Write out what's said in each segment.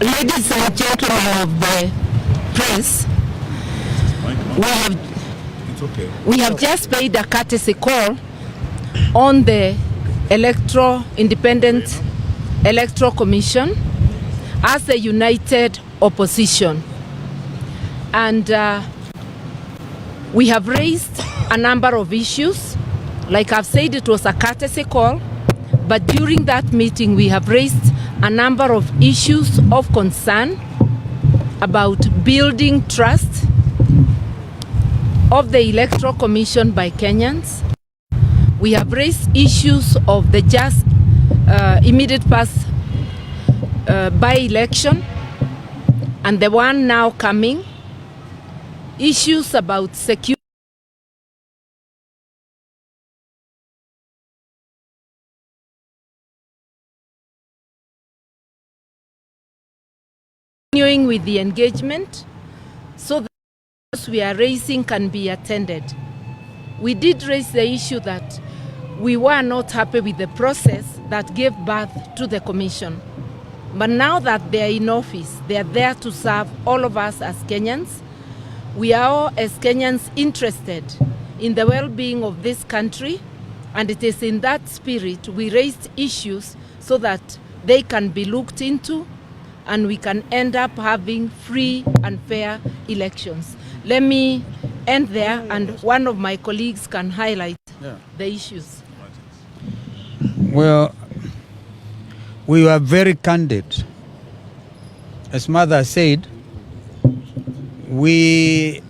Ladies and gentlemen of the press, we have just made a courtesy call on the Independent Electoral Commission as the united opposition. And we have raised a number of issues. Like I've said, it was a courtesy call, but during that meeting we have raised a number of issues of concern about building trust of the Electoral Commission by Kenyans. We have raised issues of the just immediate past by-election and the one now coming, issues about security, continuing with the engagement so that what we are raising can be attended. We did raise the issue that we were not happy with the process that gave birth to the commission. But now that they are in office, they are there to serve all of us as Kenyans. We are all as Kenyans interested in the well-being of this country, and it is in that spirit we raised issues so that they can be looked into and we can end up having free and fair elections. Let me end there, and one of my colleagues can highlight the issues. Well, we were very candid. As Mother said, we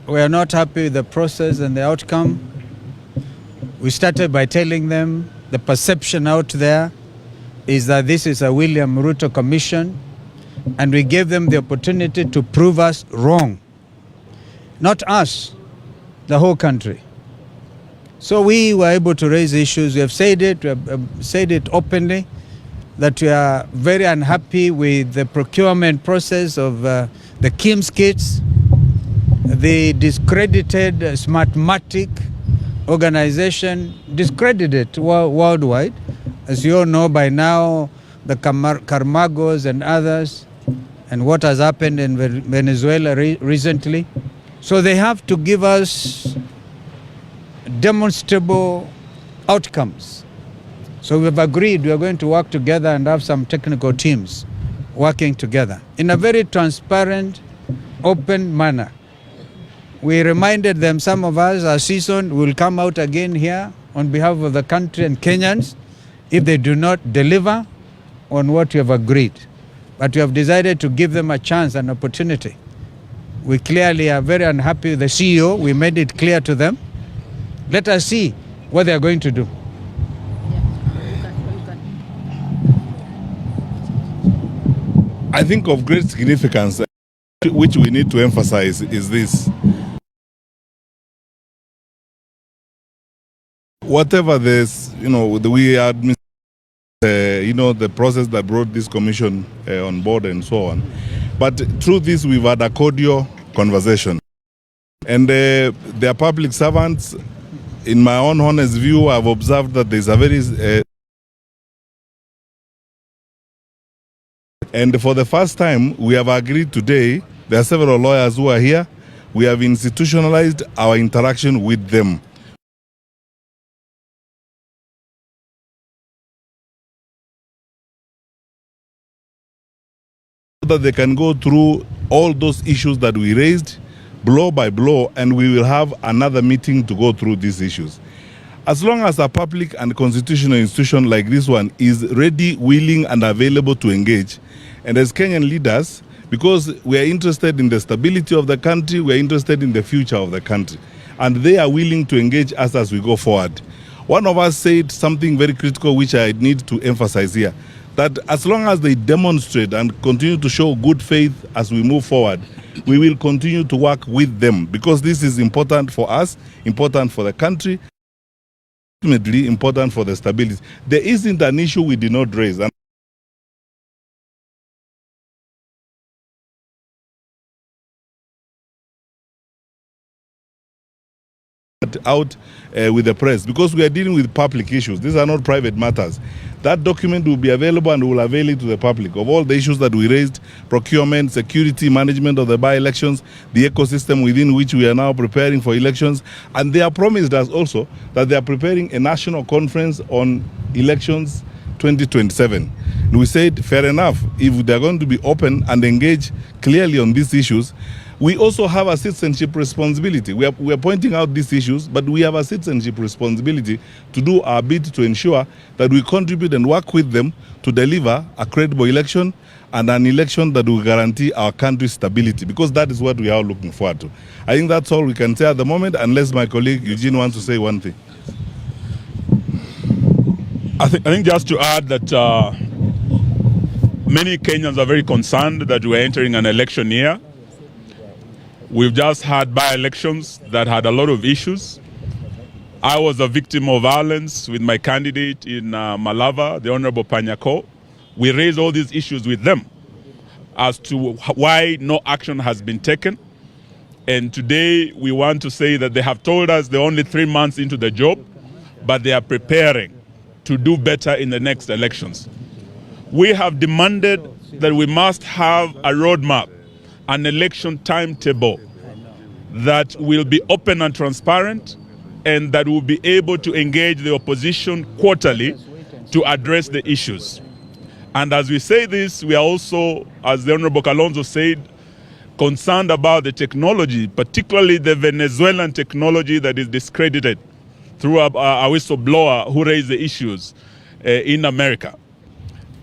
were not happy with the process and the outcome. We started by telling them the perception out there is that this is a William Ruto commission, and we gave them the opportunity to prove us wrong. Not us, the whole country. So we were able to raise issues. We have said it openly, that we are very unhappy with the procurement process of the KIMS kits, the discredited Smartmatic organization, discredited worldwide. As you all know by now, the Carmagos and others, and what has happened in Venezuela recently. So they have to give us demonstrable outcomes. So we've agreed we are going to work together and have some technical teams working together in a very transparent, open manner. We reminded them, some of us are seasoned, will come out again here on behalf of the country and Kenyans if they do not deliver on what we have agreed. But we have decided to give them a chance, an opportunity. We clearly are very unhappy with the CEO. We made it clear to them. Let us see what they are going to do. I think of great significance, which we need to emphasize, is this. Whatever this, we are, the process that brought this commission on board and so on. But through this, we've had a cordial conversation. And they are public servants. In my own honest view, I've observed that there's a very... and for the first time, we have agreed today, there are several lawyers who are here, we have institutionalized our interaction with them. So that they can go through all those issues that we raised, blow by blow, and we will have another meeting to go through these issues. As long as a public and constitutional institution like this one is ready, willing, and available to engage, and as Kenyan leaders, because we are interested in the stability of the country, we are interested in the future of the country, and they are willing to engage us as we go forward. One of us said something very critical, which I need to emphasize here, that as long as they demonstrate and continue to show good faith as we move forward, we will continue to work with them, because this is important for us, important for the country, ultimately important for the stability. There isn't an issue we did not raise. it out with the press, because we are dealing with public issues. These are not private matters. That document will be available, and we will avail it to the public of all the issues that we raised: procurement, security, management of the by-elections, the ecosystem within which we are now preparing for elections. And they have promised us also that they are preparing a national conference on elections 2027. And we said, fair enough, if they are going to be open and engage clearly on these issues, we also have a citizenship responsibility. We are pointing out these issues, but we have a citizenship responsibility to do our bit to ensure that we contribute and work with them to deliver a credible election, and an election that will guarantee our country's stability, because that is what we are looking forward to. I think that's all we can say at the moment, unless my colleague Eugene wants to say one thing. I think just to add that many Kenyans are very concerned that we're entering an election year. We've just had by-elections that had a lot of issues. I was a victim of violence with my candidate in Malava, the Honorable Panyako. We raised all these issues with them as to why no action has been taken. And today we want to say that they have told us they're only 3 months into the job, but they are preparing to do better in the next elections. We have demanded that we must have a roadmap, an election timetable that will be open and transparent, and that will be able to engage the opposition quarterly to address the issues. And as we say this, we are also, as the Honorable Kalonzo said, concerned about the technology, particularly the Venezuelan technology that is discredited through a whistleblower who raised the issues in America.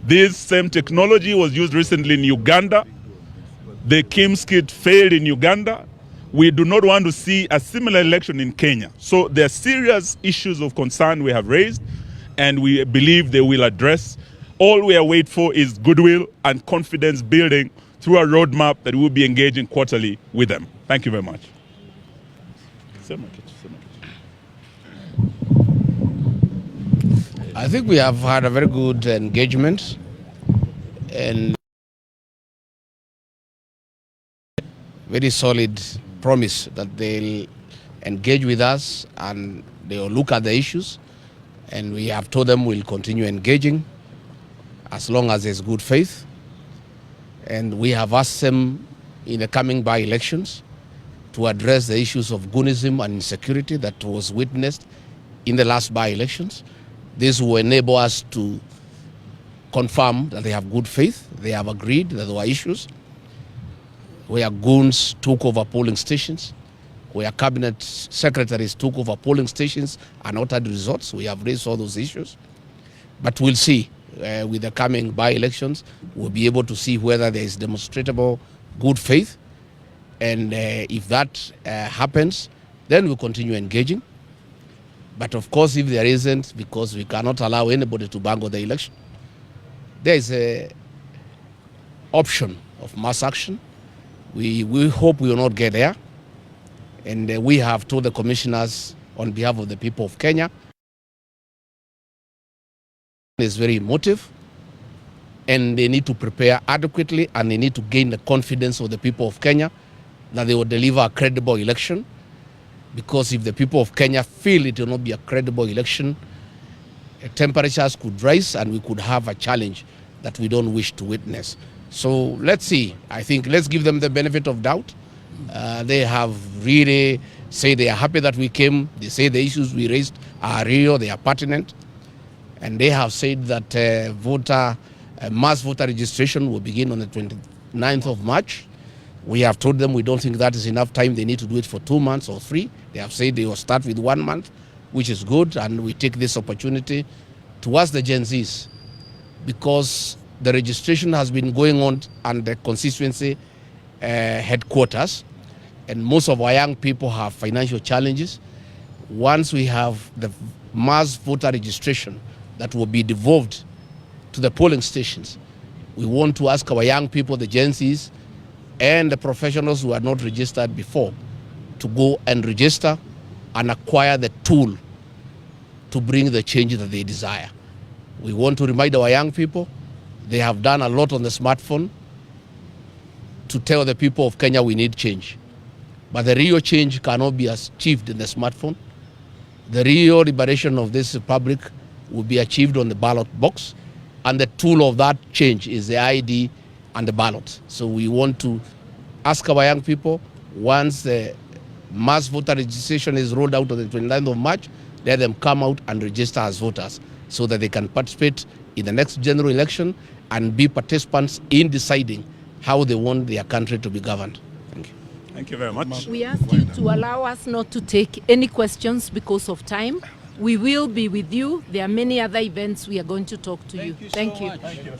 This same technology was used recently in Uganda. The Kim's kit failed in Uganda. We do not want to see a similar election in Kenya. So there are serious issues of concern we have raised, and we believe they will address. All we are waiting for is goodwill and confidence building through a roadmap that we will be engaging quarterly with them. Thank you very much. I think we have had a very good engagement, and very solid promise that they'll engage with us and they'll look at the issues, and we have told them we'll continue engaging as long as there's good faith. And we have asked them in the coming by-elections to address the issues of goonism and insecurity that was witnessed in the last by-elections. This will enable us to confirm that they have good faith. They have agreed that there were issues where goons took over polling stations, where cabinet secretaries took over polling stations and altered results. We have raised all those issues. But we'll see. With the coming by-elections, we'll be able to see whether there is demonstrable good faith. And if that happens, then we'll continue engaging. But of course, if there isn't, because we cannot allow anybody to bangle the election, there is an option of mass action. We hope we will not get there. And we have told the commissioners on behalf of the people of Kenya, it's very emotive, and they need to prepare adequately, and they need to gain the confidence of the people of Kenya that they will deliver a credible election. Because if the people of Kenya feel it will not be a credible election, temperatures could rise and we could have a challenge that we don't wish to witness. So let's see. I think let's give them the benefit of doubt. They have really said they are happy that we came. They say the issues we raised are real, they are pertinent. And they have said that mass voter registration will begin on the 29th of March. We have told them we don't think that is enough time. They need to do it for 2 months or 3. They have said they will start with 1 month, which is good. And we take this opportunity to ask the Gen Zs, because the registration has been going on at the constituency headquarters, and most of our young people have financial challenges. Once we have the mass voter registration that will be devolved to the polling stations, we want to ask our young people, the Gen Zs, and the professionals who are not registered before, to go and register and acquire the tool to bring the change that they desire. We want to remind our young people, they have done a lot on the smartphone to tell the people of Kenya we need change. But the real change cannot be achieved in the smartphone. The real liberation of this republic will be achieved on the ballot box, and the tool of that change is the ID and the ballot. So we want to ask our young people, once the mass voter registration is rolled out on the 29th of March, let them come out and register as voters so that they can participate in the next general election and be participants in deciding how they want their country to be governed. Thank you. Thank you very much. We ask you to allow us not to take any questions because of time. We will be with you. There are many other events we are going to talk to you. Thank you. Thank you.